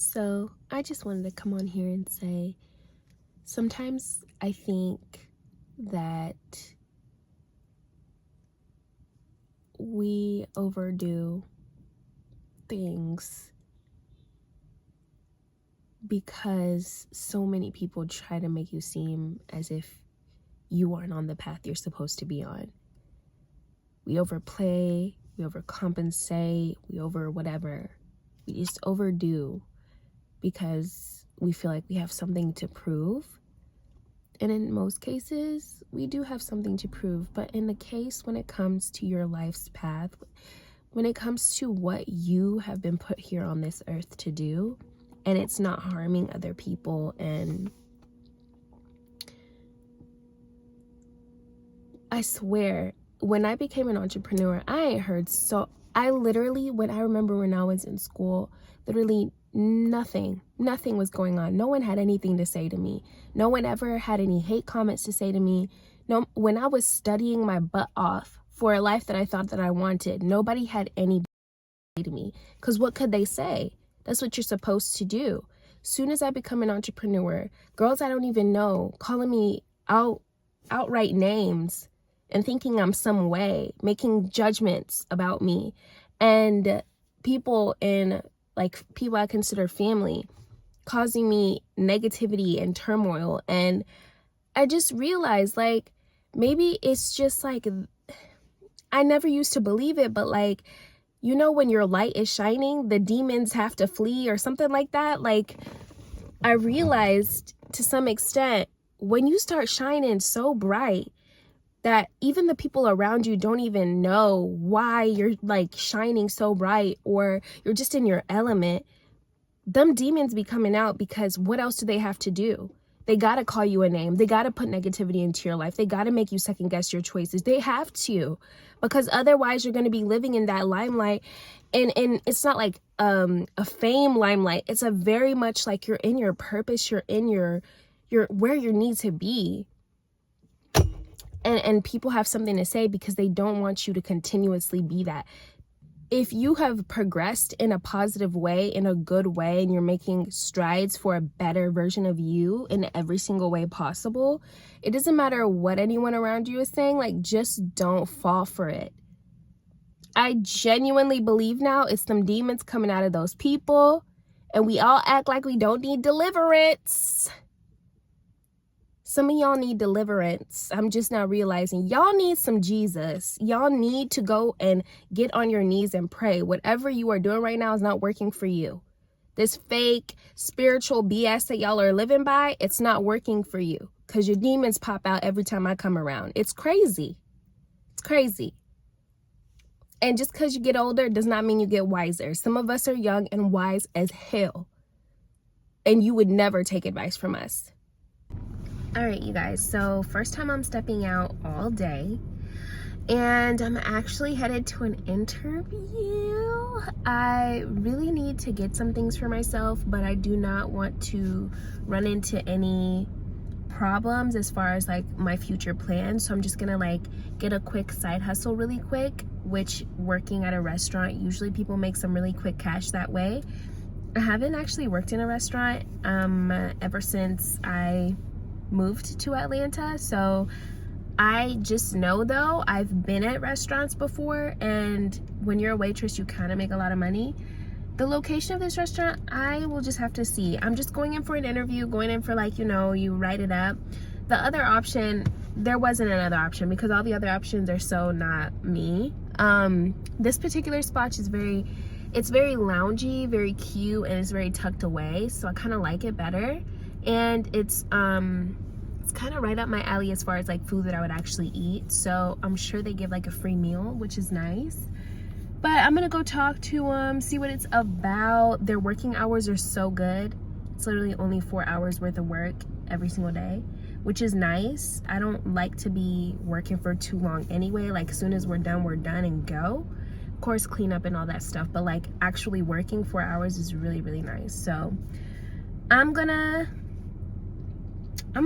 So I just wanted to come on here and say, sometimes I think that we overdo things because so many people try to make you seem as if you aren't on the path you're supposed to be on. We overplay, we overcompensate, we over whatever. We just overdo because we feel like we have something to prove. And in most cases, we do have something to prove. But in the case when it comes to your life's path, when it comes to what you have been put here on this earth to do, and it's not harming other people, and I swear, when I became an entrepreneur, I literally, when I remember when I was in school, literally nothing was going on. No one had anything to say to me. No one ever had any hate comments to say to me. No, when I was studying my butt off for a life that I thought that I wanted, nobody had any to say to me. Because what could they say? That's what you're supposed to do. Soon as I become an entrepreneur, girls I don't even know calling me outright names and thinking I'm some way, making judgments about me, and people I consider family causing me negativity and turmoil. And I just realized, maybe it's just I never used to believe it, but when your light is shining, the demons have to flee or something like that. I realized to some extent, when you start shining so bright that even the people around you don't even know why you're shining so bright, or you're just in your element, them demons be coming out, because what else do they have to do? They got to call you a name. They got to put negativity into your life. They got to make you second guess your choices. They have to, because otherwise you're going to be living in that limelight. And it's not like a fame limelight. It's a very much like you're in your purpose. You're in your where you need to be. And people have something to say because they don't want you to continuously be that. If you have progressed in a positive way, in a good way, and you're making strides for a better version of you in every single way possible, it doesn't matter what anyone around you is saying, just don't fall for it. I genuinely believe now it's some demons coming out of those people, and we all act like we don't need deliverance. Some of y'all need deliverance. I'm just now realizing y'all need some Jesus. Y'all need to go and get on your knees and pray. Whatever you are doing right now is not working for you. This fake spiritual BS that y'all are living by, it's not working for you, because your demons pop out every time I come around. It's crazy. It's crazy. And just because you get older does not mean you get wiser. Some of us are young and wise as hell, and you would never take advice from us. All right, you guys, so first time I'm stepping out all day, and I'm actually headed to an interview. I really need to get some things for myself, but I do not want to run into any problems as far as my future plans. So I'm just gonna get a quick side hustle really quick, which working at a restaurant, usually people make some really quick cash that way. I haven't actually worked in a restaurant ever since I moved to Atlanta, so I just know, though, I've been at restaurants before, and when you're a waitress you kind of make a lot of money. The location of this restaurant, I will just have to see. I'm just going in for an interview, going in for you write it up. The other option, there wasn't another option, because all the other options are so not me. This particular spot is very loungy, very cute, and it's very tucked away, so I kind of like it better. And it's kind of right up my alley as far as food that I would actually eat. So I'm sure they give a free meal, which is nice. But I'm gonna go talk to them, see what it's about. Their working hours are so good. It's literally only 4 hours worth of work every single day, which is nice. I don't like to be working for too long anyway. As soon as we're done and go. Of course, clean up and all that stuff, but actually working 4 hours is really, really nice. So I'm gonna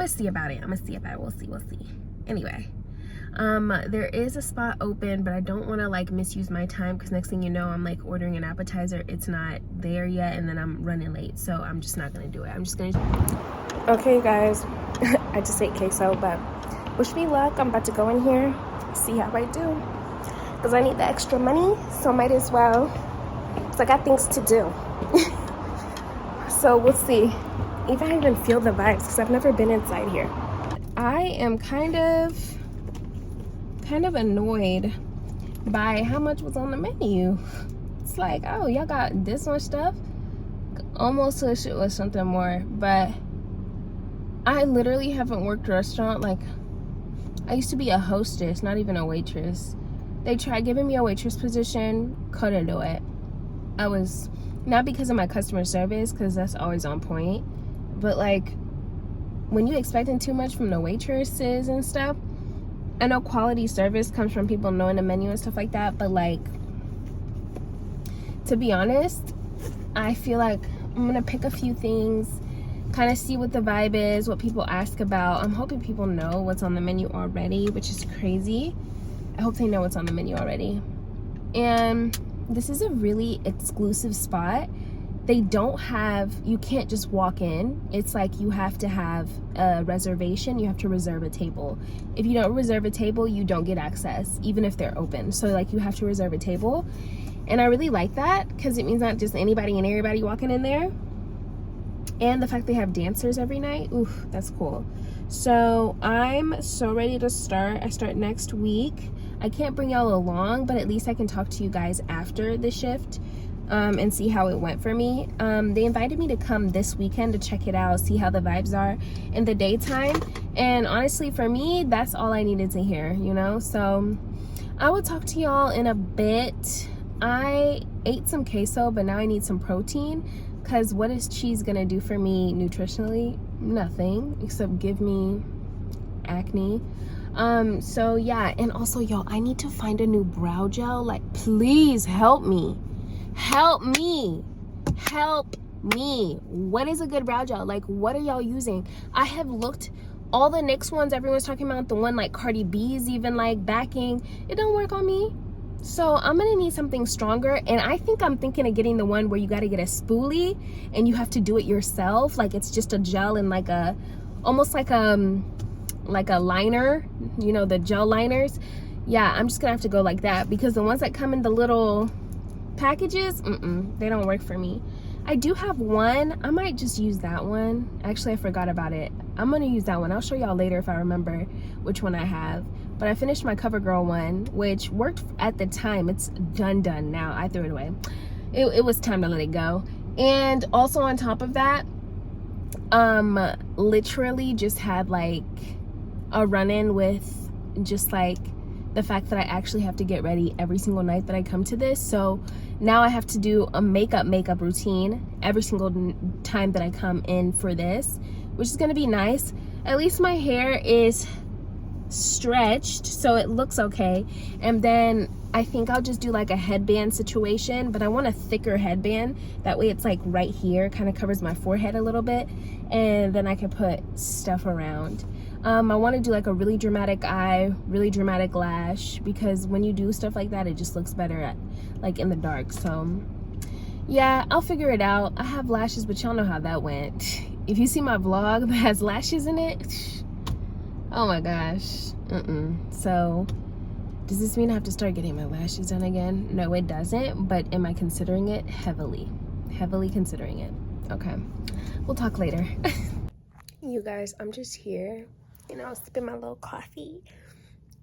see about it. We'll see. Anyway, There is a spot open, but I don't want to like misuse my time, because next thing you know, I'm like ordering an appetizer, it's not there yet, and then I'm running late. So I'm just not gonna do it. I'm just gonna. Okay, guys, I just ate queso, but wish me luck. I'm about to go in here, see how I do, because I need the extra money, so might as well, because I got things to do. So we'll see if I even feel the vibes, because I've never been inside here. I am kind of annoyed by how much was on the menu. It's like, oh, y'all got this much stuff? Almost wish it was something more, but I literally haven't worked a restaurant. Like, I used to be a hostess, not even a waitress. They tried giving me a waitress position, couldn't do it. I was, not because of my customer service, because that's always on point, but like, when you expecting too much from the waitresses and stuff, I know quality service comes from people knowing the menu and stuff like that, but like, to be honest, I feel like I'm gonna pick a few things, kind of see what the vibe is, what people ask about. I'm hoping people know what's on the menu already, which is crazy. I hope they know what's on the menu already. And this is a really exclusive spot. They don't have, you can't just walk in. It's like you have to have a reservation. You have to reserve a table. If you don't reserve a table, you don't get access, even if they're open. So like, you have to reserve a table. And I really like that, because it means not just anybody and everybody walking in there. And the fact they have dancers every night, oof, that's cool. So I'm so ready to start. I start next week. I can't bring y'all along, but at least I can talk to you guys after the shift. And see how it went for me. They invited me to come this weekend to check it out, see how the vibes are in the daytime. And honestly, for me, that's all I needed to hear, you know? So I will talk to y'all in a bit. I ate some queso, but now I need some protein, because what is cheese gonna do for me nutritionally? Nothing, except give me acne. So yeah, and also y'all, I need to find a new brow gel. Like, please help me. Help me. What is a good brow gel? Like, what are y'all using? I have looked, all the NYX ones everyone's talking about, the one like Cardi B's even like backing, it don't work on me. So I'm gonna need something stronger, and I think I'm thinking of getting the one where you got to get a spoolie and you have to do it yourself. Like, it's just a gel and like a, almost like a liner, you know, the gel liners. Yeah, I'm just gonna have to go like that, because the ones that come in the little packages, they don't work for me. I do have one. I might just use that one. Actually, I forgot about it. I'm gonna use that one. I'll show y'all later if I remember which one I have. But I finished my CoverGirl one, which worked at the time. It's done now. I threw it away. It was time to let it go. And also on top of that, literally just had like a run-in with just like the fact that I actually have to get ready every single night that I come to this. So now I have to do a makeup routine every single time that I come in for this, which is gonna be nice. At least my hair is stretched, so it looks okay. And then I think I'll just do like a headband situation, but I want a thicker headband. That way it's like right here, kind of covers my forehead a little bit, and then I can put stuff around. I want to do like a really dramatic eye, really dramatic lash, because when you do stuff like that, it just looks better at like in the dark. So yeah, I'll figure it out. I have lashes, but y'all know how that went. If you see my vlog that has lashes in it, oh my gosh. So does this mean I have to start getting my lashes done again? No, it doesn't, but am I considering it? Heavily considering it. Okay, we'll talk later. You guys, I'm just here, you know, sipping my little coffee,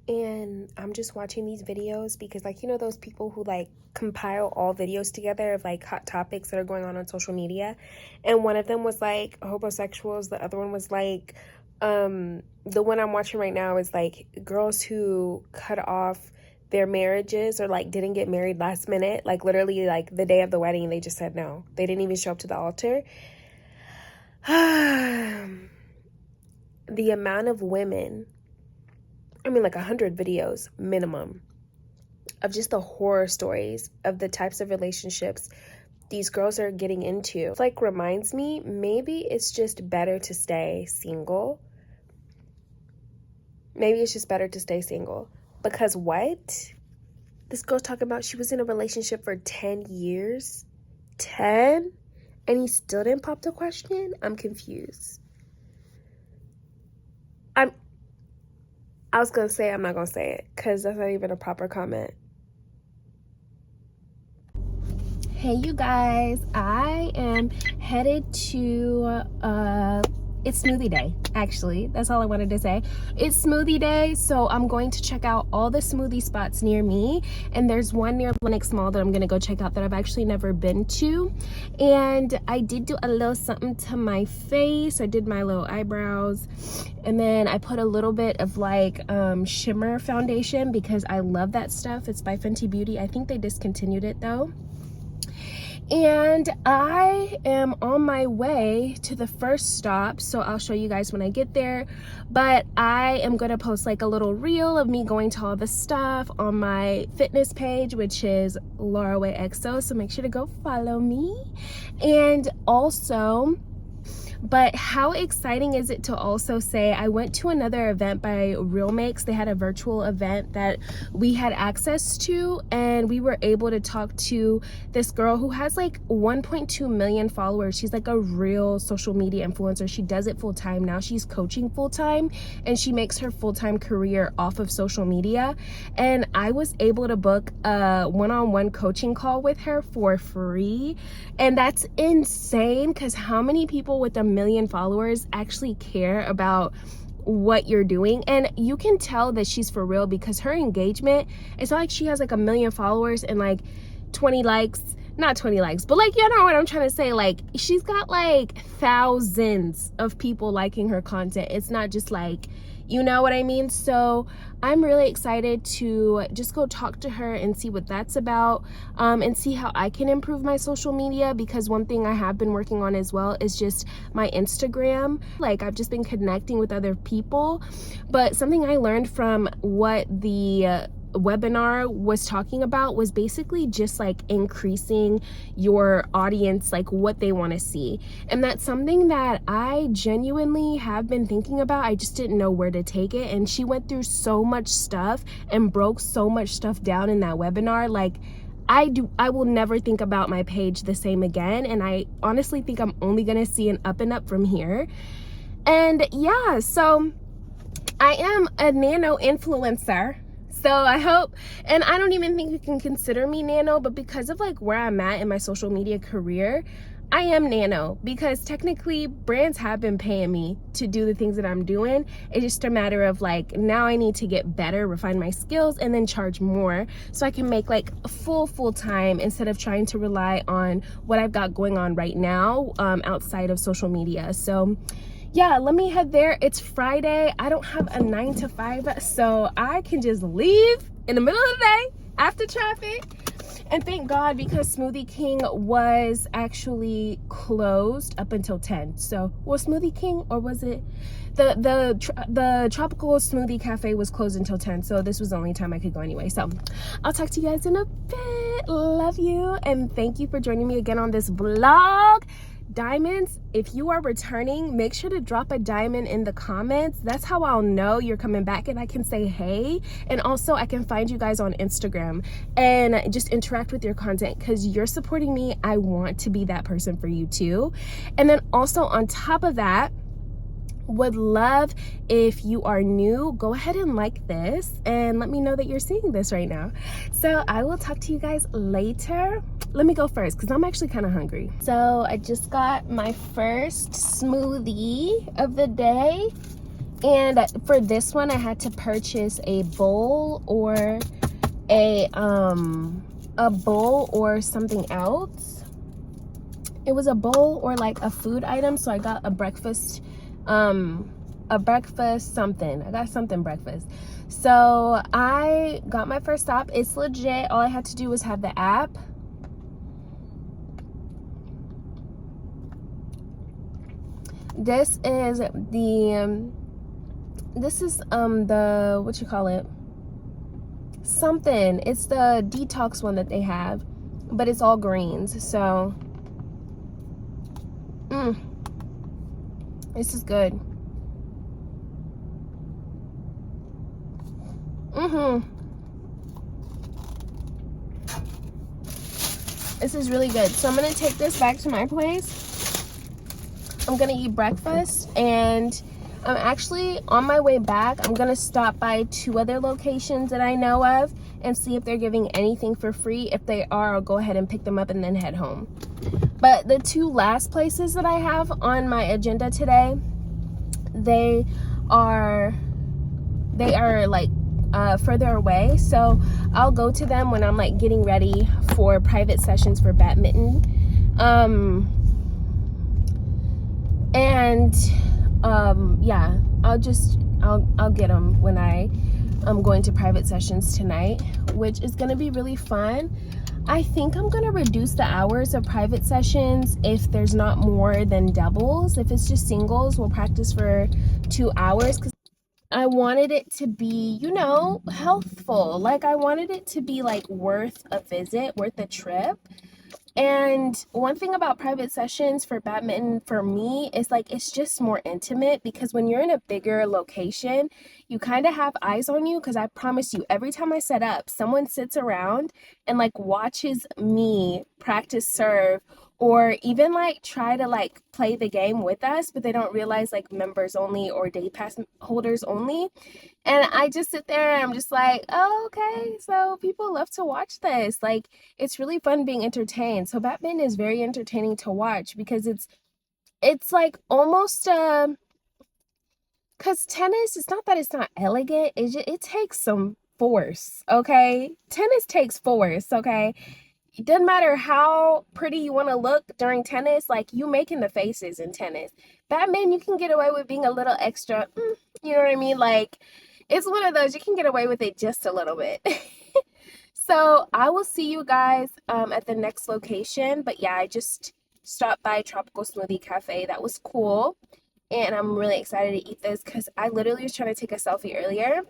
and I'm just watching these videos because, like, you know, those people who like compile all videos together of like hot topics that are going on social media, and one of them was like homosexuals, the other one was like the one I'm watching right now is like girls who cut off their marriages or like didn't get married last minute, like literally like the day of the wedding they just said no, they didn't even show up to the altar. The amount of women, I mean like 100 videos minimum of just the horror stories of the types of relationships these girls are getting into. It like reminds me, maybe it's just better to stay single Maybe it's just better to stay single. Because what? This girl's talking about she was in a relationship for 10 years. 10? And he still didn't pop the question? I'm confused. I was going to say I'm not going to say it because that's not even a proper comment. Hey, you guys. I am headed to it's smoothie day, actually. That's all I wanted to say. It's smoothie day, so I'm going to check out all the smoothie spots near me. And there's one near Lenox Mall that I'm going to go check out that I've actually never been to. And I did do a little something to my face. I did my little eyebrows. And then I put a little bit of like shimmer foundation because I love that stuff. It's by Fenty Beauty. I think they discontinued it though. And I am on my way to the first stop, so I'll show you guys when I get there. But I am going to post like a little reel of me going to all the stuff on my fitness page, which is Laura Way XO, so make sure to go follow me. And also, but how exciting is it to also say I went to another event by Real Makes. They had a virtual event that we had access to, and we were able to talk to this girl who has like 1.2 million followers. She's like a real social media influencer. She does it full time now. She's coaching full time, and she makes her full-time career off of social media. And I was able to book a one-on-one coaching call with her for free, and that's insane because how many people with a million followers actually care about what you're doing? And you can tell that she's for real because her engagement, it's not like she has like a million followers and like 20 likes, not 20 likes, but like, you know what I'm trying to say? Like, she's got like thousands of people liking her content. It's not just like, you know what I mean? So I'm really excited to just go talk to her and see what that's about, and see how I can improve my social media, because one thing I have been working on as well is just my Instagram. Like, I've just been connecting with other people, but something I learned from what the webinar was talking about was basically just like increasing your audience, like what they want to see. And that's something that I genuinely have been thinking about. I just didn't know where to take it. And she went through so much stuff and broke so much stuff down in that webinar. Like, I will never think about my page the same again. And I honestly think I'm only going to see an up and up from here. And yeah, so I am a nano influencer. So I hope, and I don't even think you can consider me nano, but because of like where I'm at in my social media career, I am nano, because technically brands have been paying me to do the things that I'm doing. It's just a matter of like, now I need to get better, refine my skills, and then charge more so I can make like a full time instead of trying to rely on what I've got going on right now outside of social media. So yeah, let me head there. It's Friday. I don't have a 9 to 5, so I can just leave in the middle of the day after traffic. And thank God, because Smoothie King was actually closed up until 10. So was Smoothie King, or was it the Tropical Smoothie Cafe was closed until 10. So this was the only time I could go anyway. So I'll talk to you guys in a bit. Love you, and thank you for joining me again on this vlog. Diamonds, if you are returning, make sure to drop a diamond in the comments. That's how I'll know you're coming back, and I can say hey. And also I can find you guys on Instagram and just interact with your content, because you're supporting me. I want to be that person for you too. And then also on top of that, would love if you are new, go ahead and like this and let me know that you're seeing this right now. So I will talk to you guys later. Let me go first because I'm actually kind of hungry. So I just got my first smoothie of the day, and for this one I had to purchase a bowl or a bowl or something else. It was a bowl or like a food item, so I got a breakfast something. I got something breakfast. So I got my first stop. It's legit. All I had to do was have the app. This is the what you call it? Something. It's the detox one that they have, but it's all greens. So this is good. This is really good. So I'm gonna take this back to my place. I'm gonna eat breakfast, and I'm actually on my way back. I'm gonna stop by 2 other locations that I know of and see if they're giving anything for free. If they are, I'll go ahead and pick them up and then head home. But the 2 last places that I have on my agenda today, they are like further away, so I'll go to them when I'm like getting ready for private sessions for badminton. Yeah, I'll get them when I'm going to private sessions tonight, which is going to be really fun. I think I'm going to reduce the hours of private sessions if there's not more than doubles. If it's just singles, we'll practice for 2 hours, because I wanted it to be, you know, healthful. Like, I wanted it to be like worth a visit, worth a trip. And one thing about private sessions for badminton for me is like it's just more intimate, because when you're in a bigger location, you kind of have eyes on you, because I promise you, every time I set up, someone sits around and like watches me practice serve, or even like try to like play the game with us, but they don't realize like members only or day pass holders only. And I just sit there and I'm just like, oh, okay, so people love to watch this. Like, it's really fun being entertained. So badminton is very entertaining to watch, because it's like almost because tennis, it's not that it's not elegant, it takes some force, okay? Tennis takes force, okay? It doesn't matter how pretty you want to look during tennis, like, you making the faces in tennis. Badminton, you can get away with being a little extra, you know what I mean? Like, it's one of those, you can get away with it just a little bit. So I will see you guys at the next location. But yeah, I just stopped by Tropical Smoothie Cafe. That was cool. And I'm really excited to eat this, because I literally was trying to take a selfie earlier,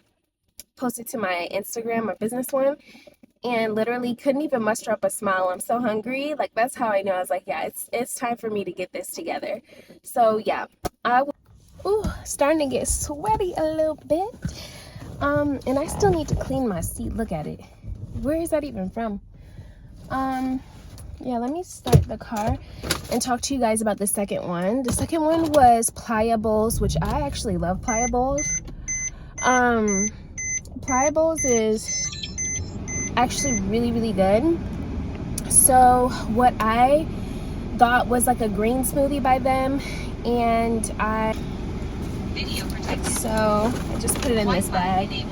posted to my Instagram, my business one, and literally couldn't even muster up a smile. I'm so hungry. Like, that's how I know. I was like, yeah, it's time for me to get this together. So yeah, starting to get sweaty a little bit. And I still need to clean my seat. Look at it. Where is that even from? Yeah, let me start the car and talk to you guys about the second one. The second one was Pliables, which I actually love Pliables. Pliables is actually really, really good. So what I got was like a green smoothie by them, and so I just put it in this bag.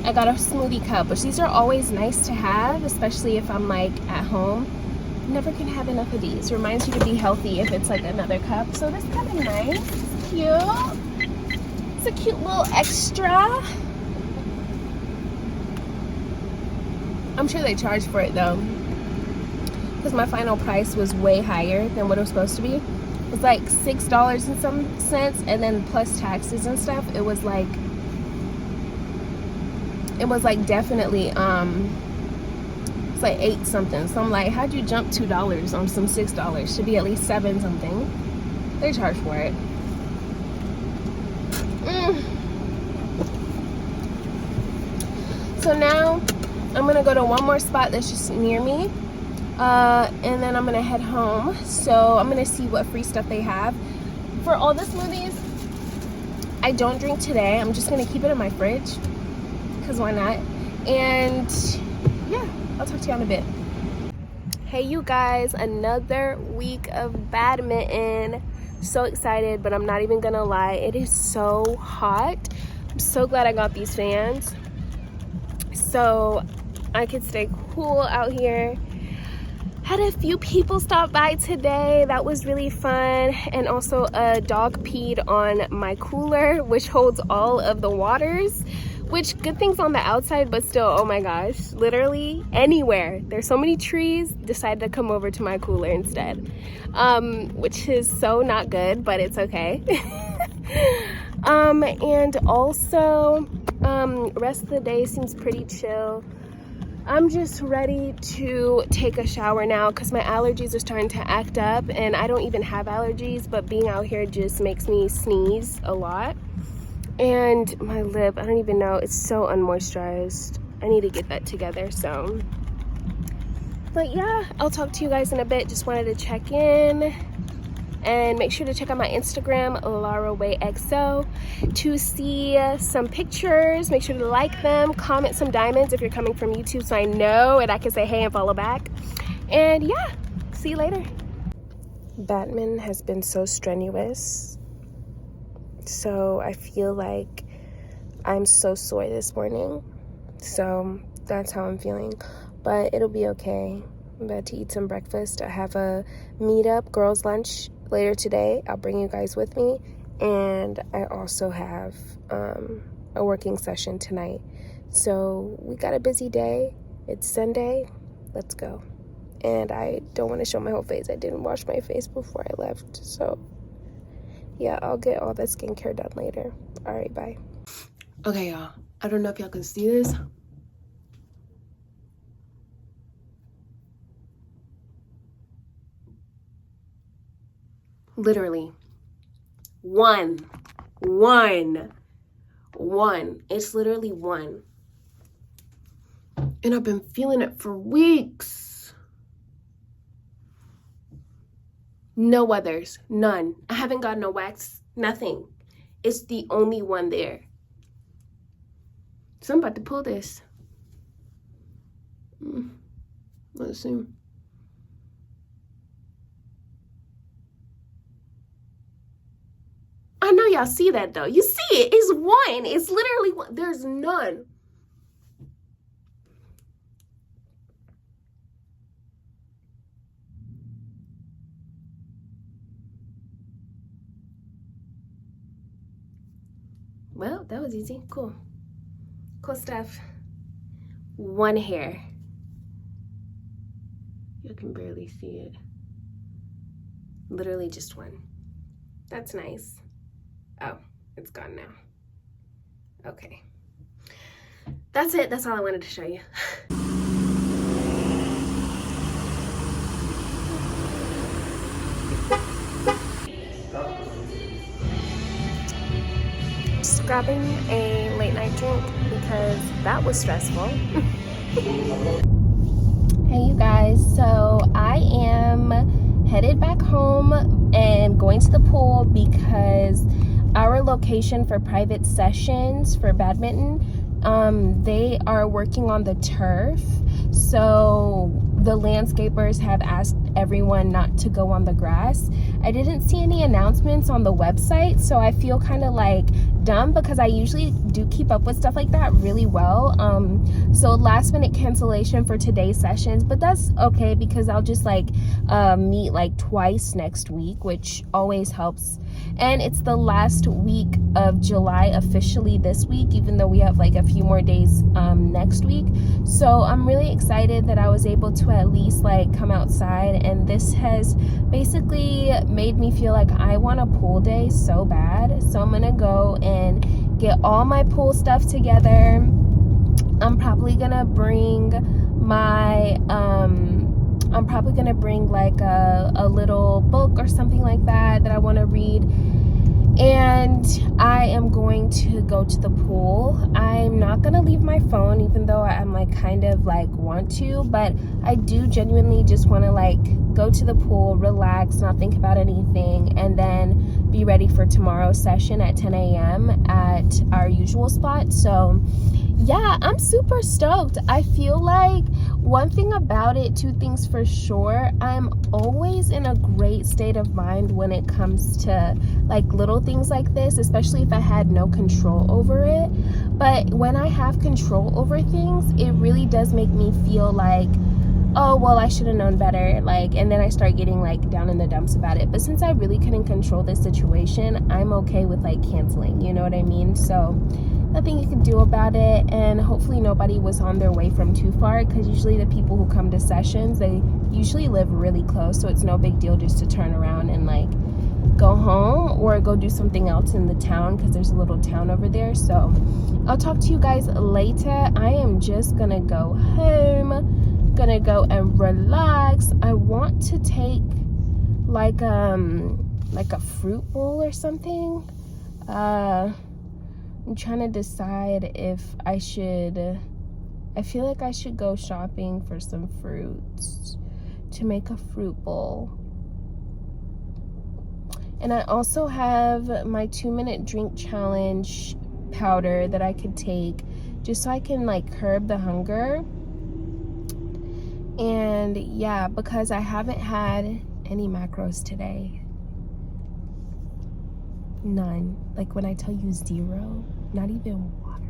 I got a smoothie cup, which these are always nice to have, especially if I'm like at home. Never can have enough of these. Reminds you to be healthy if it's like another cup. So this is kind of nice. It's cute. It's a cute little extra. I'm sure they charge for it though, because my final price was way higher than what it was supposed to be. It's like $6 and some cents, and then plus taxes and stuff, it was like definitely it's like 8 something. So I'm like, how'd you jump $2 on some $6? Should be at least 7 something. They charge for it. So now I'm gonna go to one more spot that's just near me, and then I'm gonna head home. So I'm gonna see what free stuff they have. For all the smoothies, I don't drink today. I'm just gonna keep it in my fridge, because why not? And yeah, I'll talk to you in a bit. Hey you guys, another week of badminton. So excited, but I'm not even gonna lie, it is so hot. I'm so glad I got these fans so I could stay cool out here. Had a few people stop by today. That was really fun. And also a dog peed on my cooler, which holds all of the waters, which good things on the outside, but still, oh my gosh, literally anywhere. There's so many trees, decided to come over to my cooler instead, which is so not good, but it's okay. And also, rest of the day seems pretty chill. I'm just ready to take a shower now, because my allergies are starting to act up, and I don't even have allergies, but being out here just makes me sneeze a lot. And my lip, I don't even know, it's so unmoisturized. I need to get that together, so. But yeah, I'll talk to you guys in a bit. Just wanted to check in. And make sure to check out my Instagram, LaraWayXO, to see some pictures. Make sure to like them, comment some diamonds if you're coming from YouTube so I know and I can say hey and follow back. And yeah, see you later. Batman has been so strenuous. So I feel like I'm so sore this morning. So that's how I'm feeling. But it'll be okay. I'm about to eat some breakfast. I have a meetup, girls' lunch, later today. I'll bring you guys with me. And I also have a working session tonight. So we got a busy day. It's Sunday. Let's go. And I don't want to show my whole face. I didn't wash my face before I left. So yeah, I'll get all that skincare done later. All right, bye. Okay, y'all. I don't know if y'all can see this. Literally. One. It's literally one. And I've been feeling it for weeks. No others. None. I haven't got no wax. Nothing. It's the only one there. So I'm about to pull this. Let's see. I know y'all see that though. You see it. It's one. It's literally one. There's none. Well, that was easy. Cool. Cool stuff. One hair. You can barely see it. Literally just one. That's nice. Oh, it's gone now. Okay. That's it. That's all I wanted to show you. Just grabbing a late night drink because that was stressful. Hey you guys, so I am headed back home and going to the pool because our location for private sessions for badminton, they are working on the turf. So the landscapers have asked everyone not to go on the grass. I didn't see any announcements on the website, so I feel kind of like dumb because I usually do keep up with stuff like that really well. So last minute cancellation for today's sessions, but that's okay because I'll just like meet like twice next week, which always helps. And it's the last week of July officially this week, even though we have like a few more days next week. So I'm really excited that I was able to at least like come outside, and this has basically made me feel like I want a pool day so bad. So I'm gonna go and get all my pool stuff together. I'm probably gonna bring my I'm probably gonna bring like a little book or something like that I want to read, and I am going to go to the pool. I'm not gonna leave my phone, even though I'm like kind of like want to, but I do genuinely just want to like go to the pool, relax, not think about anything, and then be ready for tomorrow's session at 10 a.m. at our usual spot. So yeah, I'm super stoked. I feel like one thing about it, two things for sure, I'm always in a great state of mind when it comes to like little things like this, especially if I had no control over it. But when I have control over things, it really does make me feel like, oh, well, I should have known better, like, and then I start getting like down in the dumps about it. But since I really couldn't control this situation, I'm okay with like canceling, you know what I mean? So nothing you can do about it, and hopefully nobody was on their way from too far, because usually the people who come to sessions, they usually live really close, so it's no big deal just to turn around and like go home or go do something else in the town, because there's a little town over there. So I'll talk to you guys later. I am just gonna go home, gonna go and relax. I want to take like a fruit bowl or something. I'm trying to decide if I feel like I should go shopping for some fruits to make a fruit bowl. And I also have my 2-minute drink challenge powder that I could take just so I can like curb the hunger. And yeah, because I haven't had any macros today. None. Like when I tell you 0, not even water.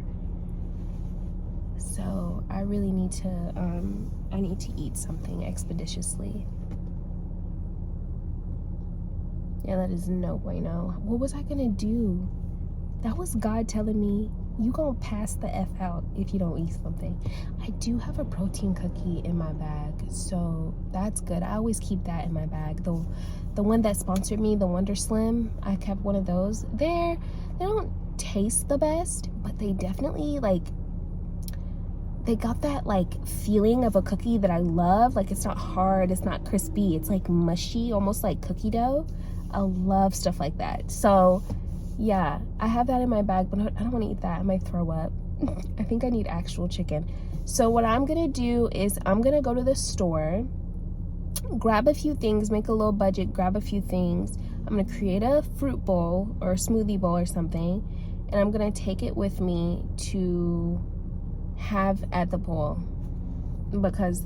So I really need to I need to eat something expeditiously. Yeah, that is no bueno. What was I gonna do? That was God telling me, you gonna pass the F out if you don't eat something. I do have a protein cookie in my bag, so that's good. I always keep that in my bag. The one that sponsored me, the Wonder Slim, I kept one of those. They don't taste the best, but they definitely like, they got that like feeling of a cookie that I love. Like it's not hard, it's not crispy, it's like mushy, almost like cookie dough. I love stuff like that. So yeah, I have that in my bag, but I don't want to eat that. I might throw up. I think I need actual chicken. So what I'm gonna do is I'm gonna go to the store, grab a few things, make a little budget, grab a few things. I'm gonna create a fruit bowl or a smoothie bowl or something, and I'm gonna take it with me to have at the pool, because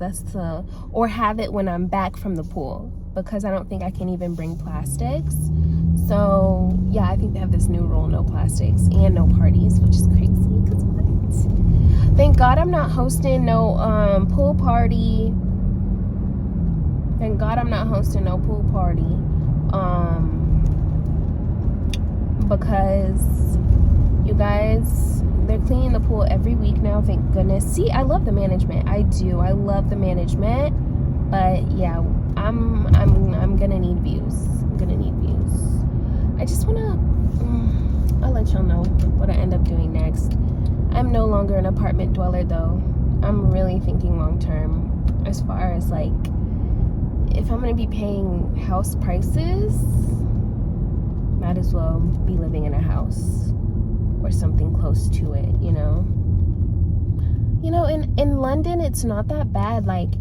or have it when I'm back from the pool, because I don't think I can even bring plastics. So yeah, I think they have this new rule, no plastics and no parties, which is crazy, because what? Thank God I'm not hosting no pool party. Thank God I'm not hosting no pool party. Because you guys, they're cleaning the pool every week now, thank goodness. See, I love the management. I do. I love the management. But yeah, I'm gonna need views. I'm gonna need views. I just wanna I'll let y'all know what I end up doing next. I'm no longer an apartment dweller though. I'm really thinking long term as far as like, if I'm gonna be paying house prices, might as well be living in a house or something close to it, you know? You know, in London, it's not that bad, like,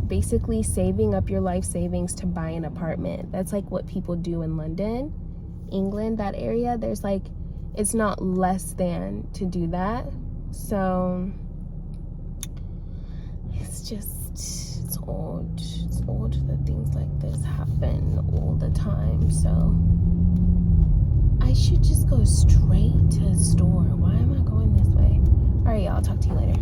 basically saving up your life savings to buy an apartment. That's, like, what people do in London, England, that area. There's, like, it's not less than to do that. So, it's just, it's odd. It's odd that things like this happen all the time, so I should just go straight to the store. Why am I going this way? All right, y'all. I'll talk to you later.